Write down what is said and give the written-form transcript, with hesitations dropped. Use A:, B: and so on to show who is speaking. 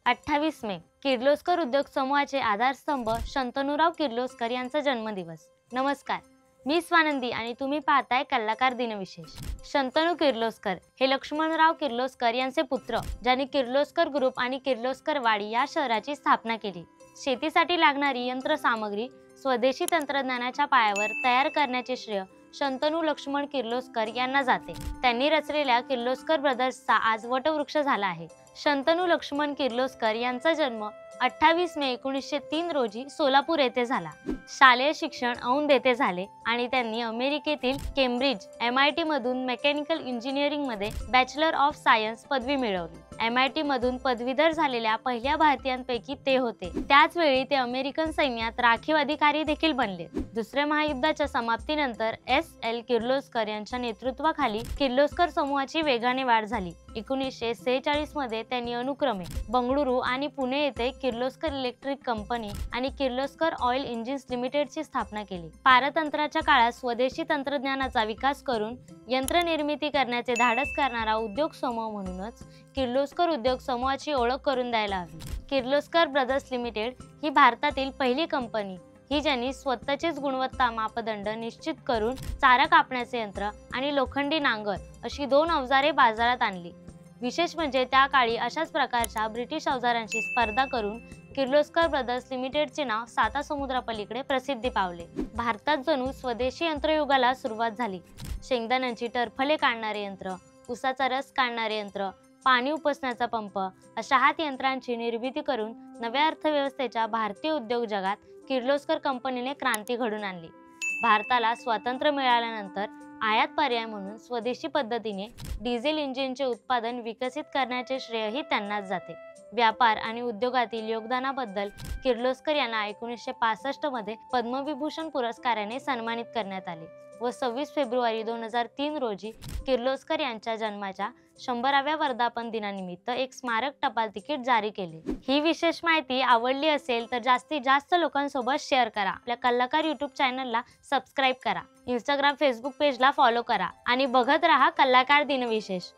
A: 28 मे किर्लोस्कर उद्योग समूहाचे आधारस्तंभ शंतनुराव किर्लोस्कर यांचा जन्मदिवस। नमस्कार, मी स्वानंदी आणि तुम्ही पाहताय कलाकार दिनविशेष। शंतनू किर्लोस्कर हे लक्ष्मणराव किर्लोस्कर यांचे पुत्र, ज्यांनी किर्लोस्कर ग्रुप आणि किर्लोस्कर वाडी या शहराची स्थापना केली। शेतीसाठी लागणारी यंत्रसामग्री स्वदेशी तंत्रज्ञानाच्या पायावर तयार करण्याचे श्रेय शंतनू लक्ष्मण किर्लोस्कर यांना जाते। त्यांनी रचलेल्या किर्लोस्कर ब्रदर्सचा आज वटवृक्ष झाला आहे। शंतनू लक्ष्मण किर्लोस्कर यांचा जन्म 28 मे 1903 रोजी सोलापूर येथे झाला। शालेय शिक्षण औंध येथे झाले आणि त्यांनी अमेरिकेतील केम्ब्रिज MIT मधून मेकॅनिकल इंजिनिअरिंग मध्ये बॅचलर ऑफ सायन्स पदवी मिळवली। MIT मधून पदवीधर झालेल्या पहिल्या भारतीयांपैकी ते होते। त्याच वेळी ते अमेरिकन सैन्यात राखीव अधिकारी देखील बनले। दुसऱ्या महायुद्धाच्या समाप्तीनंतर S.L. किर्लोस्कर यांच्या नेतृत्वाखाली किर्लोस्कर समूहाची वेगाने वाढ झाली। 1946 मध्ये त्यांनी अनुक्रमे बंगळुरू आणि पुणे येथे किर्लोस्कर इलेक्ट्रिक कंपनी आणि किर्लोस्कर ऑइल इंजिन्स लिमिटेडची स्थापना केली। पारतंत्र्याच्या काळात स्वदेशी तंत्रज्ञानाचा विकास करून यंत्रनिर्मिती करण्याचे धाडस करणारा उद्योग समूह म्हणूनच किर्लोस्कर उद्योग समूहाची ओळख करून द्यायला हवी। किर्लोस्कर ब्रदर्स लिमिटेड ही भारतातील पहिली कंपनी ही ज्यांनी स्वतःचेच गुणवत्ता मापदंड निश्चित करून चारा कापण्याचे यंत्र आणि लोखंडी नांगर अशी 2 अवजारे बाजारात आणली। विशेष म्हणजे त्या काळी अशाच प्रकारच्या ब्रिटिश अवजारांची स्पर्धा करून किर्लोस्कर ब्रदर्स लिमिटेडचे नाव 7 समुद्रापलीकडे प्रसिद्धी पावले। भारतात जणू स्वदेशी यंत्रयुगाला सुरुवात झाली। शेंगदाण्यांची टरफले काढणारे यंत्र, उसाचा रस काढणारे यंत्र, पाणी उपसण्याचा पंप अशा हात यंत्रांची निर्मिती करून नव्या अर्थव्यवस्थेच्या भारतीय उद्योग जगात किर्लोस्कर कंपनीने क्रांती घडून आणली। भारताला स्वातंत्र्य मिळाल्यानंतर आयात पर्याय म्हणून स्वदेशी पद्धतीने डिझेल इंजिनचे उत्पादन विकसित करण्याचे श्रेयही त्यांनाच जाते। व्यापार आणि उद्योगातील योगदानाबद्दल किर्लोस्कर यांना 1965 मध्ये पद्मविभूषण पुरस्काराने सन्मानित करण्यात आले व 26 फेब्रुवारी 2003 रोजी किर्लोस्कर यांच्या जन्माच्या 100व्या वर्धापन दिनानिमित्त एक स्मारक टपाल तिकीट जारी केले। ही विशेष माहिती आवडली असेल तर जास्तीत जास्त लोकांसोबत शेअर करा। आपल्या कलाकार YouTube चॅनलला सबस्क्राईब करा, Instagram Facebook पेजला फॉलो करा आणि बघत रहा कलाकार दिनविशेष।